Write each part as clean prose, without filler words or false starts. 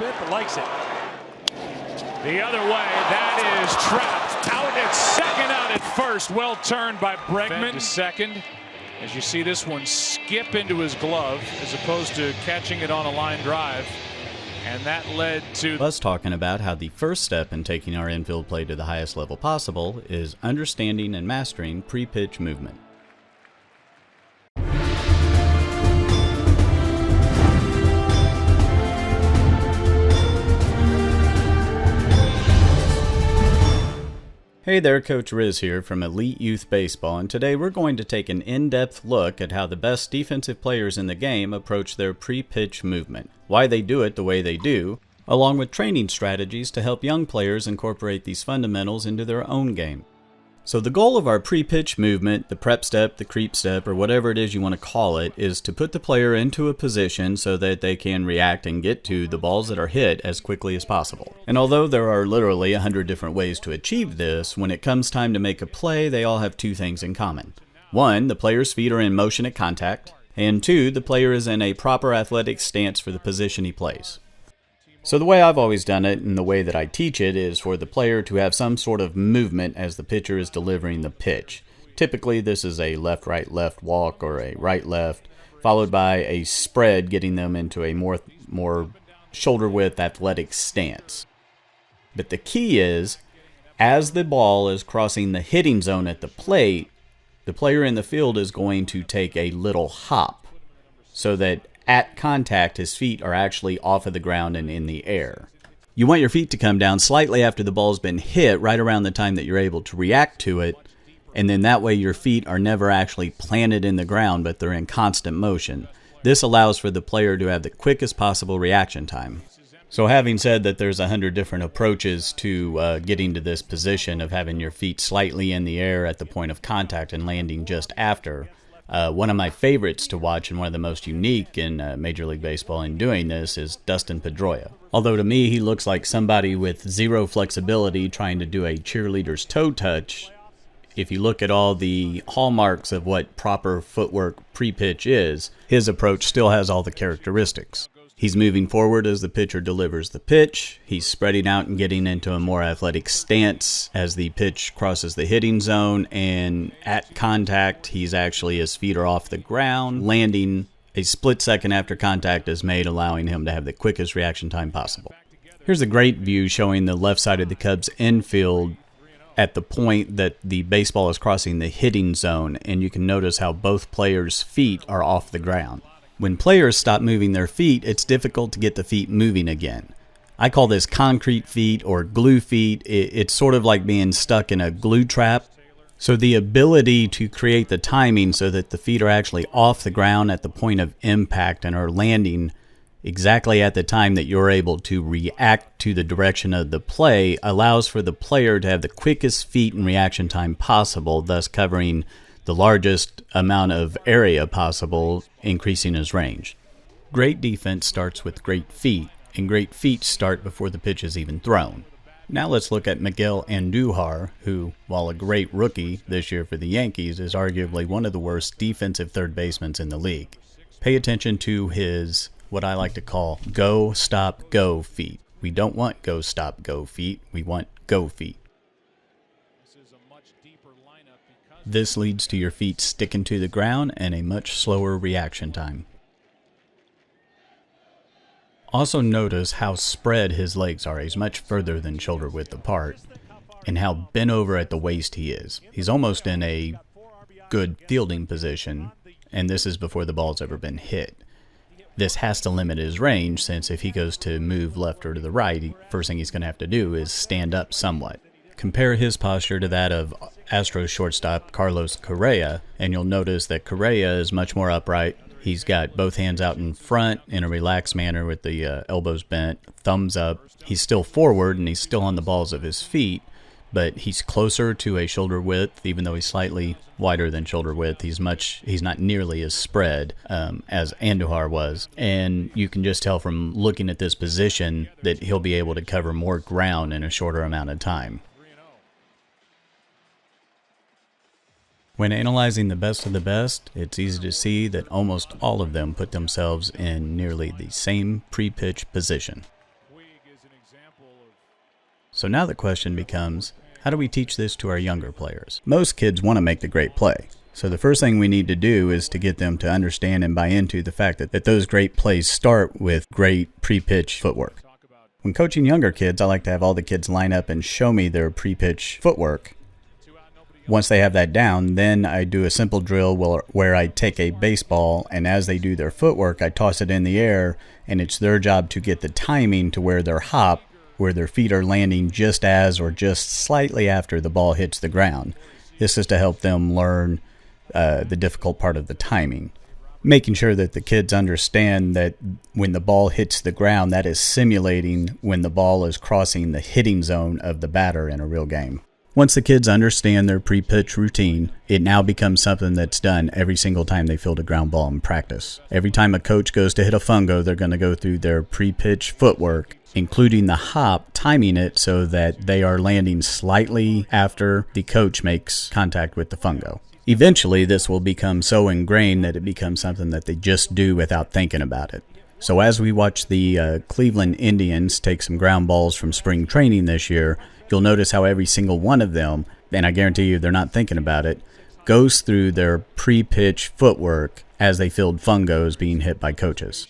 bit, but likes it. The other way, that is trapped. Out at second, out at first. Well turned by Bregman to second. As you see this one skip into his glove as opposed to catching it on a line drive. And that led to us talking about how the first step in taking our infield play to the highest level possible is understanding and mastering pre-pitch movement. Hey there, Coach Riz here from Elite Youth Baseball, and today we're going to take an in-depth look at how the best defensive players in the game approach their pre-pitch movement, why they do it the way they do, along with training strategies to help young players incorporate these fundamentals into their own game. So the goal of our pre-pitch movement, the prep step, the creep step, or whatever it is you want to call it, is to put the player into a position so that they can react and get to the balls that are hit as quickly as possible. And although there are literally 100 different ways to achieve this, when it comes time to make a play, they all have two things in common. One, the player's feet are in motion at contact, and two, the player is in a proper athletic stance for the position he plays. So the way I've always done it, and the way that I teach it, is for the player to have some sort of movement as the pitcher is delivering the pitch. Typically this is a left-right-left walk or a right-left, followed by a spread getting them into a more shoulder-width athletic stance. But the key is, as the ball is crossing the hitting zone at the plate, the player in the field is going to take a little hop so that at contact, his feet are actually off of the ground and in the air. You want your feet to come down slightly after the ball's been hit, right around the time that you're able to react to it, and then that way your feet are never actually planted in the ground, but they're in constant motion. This allows for the player to have the quickest possible reaction time. So having said that there's 100 different approaches to getting to this position of having your feet slightly in the air at the point of contact and landing just after, one of my favorites to watch and one of the most unique in Major League Baseball in doing this is Dustin Pedroia. Although to me he looks like somebody with zero flexibility trying to do a cheerleader's toe touch, if you look at all the hallmarks of what proper footwork pre-pitch is, his approach still has all the characteristics. He's moving forward as the pitcher delivers the pitch. He's spreading out and getting into a more athletic stance as the pitch crosses the hitting zone. And at contact, his feet are off the ground, landing a split second after contact is made, allowing him to have the quickest reaction time possible. Here's a great view showing the left side of the Cubs infield at the point that the baseball is crossing the hitting zone. And you can notice how both players' feet are off the ground. When players stop moving their feet, it's difficult to get the feet moving again. I call this concrete feet or glue feet. It's sort of like being stuck in a glue trap. So the ability to create the timing so that the feet are actually off the ground at the point of impact and are landing exactly at the time that you're able to react to the direction of the play allows for the player to have the quickest feet and reaction time possible, thus covering the largest amount of area possible, increasing his range. Great defense starts with great feet, and great feet start before the pitch is even thrown. Now let's look at Miguel Andujar, who, while a great rookie this year for the Yankees, is arguably one of the worst defensive third basemen in the league. Pay attention to his, what I like to call, go, stop, go feet. We don't want go, stop, go feet. We want go feet. This leads to your feet sticking to the ground and a much slower reaction time. Also notice how spread his legs are. He's much further than shoulder width apart, and how bent over at the waist he is. He's almost in a good fielding position, and this is before the ball's ever been hit. This has to limit his range, since if he goes to move left or to the right, first thing he's going to have to do is stand up somewhat. Compare his posture to that of Astros shortstop Carlos Correa, and you'll notice that Correa is much more upright. He's got both hands out in front in a relaxed manner with the elbows bent, thumbs up. He's still forward and he's still on the balls of his feet, but he's closer to a shoulder width, even though he's slightly wider than shoulder width. He's not nearly as spread as Andujar was, and you can just tell from looking at this position that he'll be able to cover more ground in a shorter amount of time. When analyzing the best of the best, it's easy to see that almost all of them put themselves in nearly the same pre-pitch position. So now the question becomes, how do we teach this to our younger players? Most kids want to make the great play. So the first thing we need to do is to get them to understand and buy into the fact that those great plays start with great pre-pitch footwork. When coaching younger kids, I like to have all the kids line up and show me their pre-pitch footwork. Once they have that down, then I do a simple drill where I take a baseball, and as they do their footwork, I toss it in the air, and it's their job to get the timing to where their hop, where their feet are landing just as or just slightly after the ball hits the ground. This is to help them learn the difficult part of the timing. Making sure that the kids understand that when the ball hits the ground, that is simulating when the ball is crossing the hitting zone of the batter in a real game. Once the kids understand their pre-pitch routine, it now becomes something that's done every single time they field a ground ball in practice. Every time a coach goes to hit a fungo, they're going to go through their pre-pitch footwork, including the hop, timing it so that they are landing slightly after the coach makes contact with the fungo. Eventually, this will become so ingrained that it becomes something that they just do without thinking about it. So as we watch the Cleveland Indians take some ground balls from spring training this year, you'll notice how every single one of them, and I guarantee you they're not thinking about it, goes through their pre-pitch footwork as they field fungos being hit by coaches.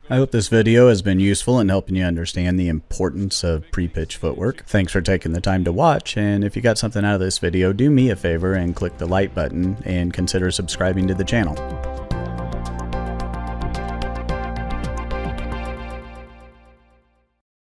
I hope this video has been useful in helping you understand the importance of pre-pitch footwork. Thanks for taking the time to watch, and if you got something out of this video, do me a favor and click the like button and consider subscribing to the channel.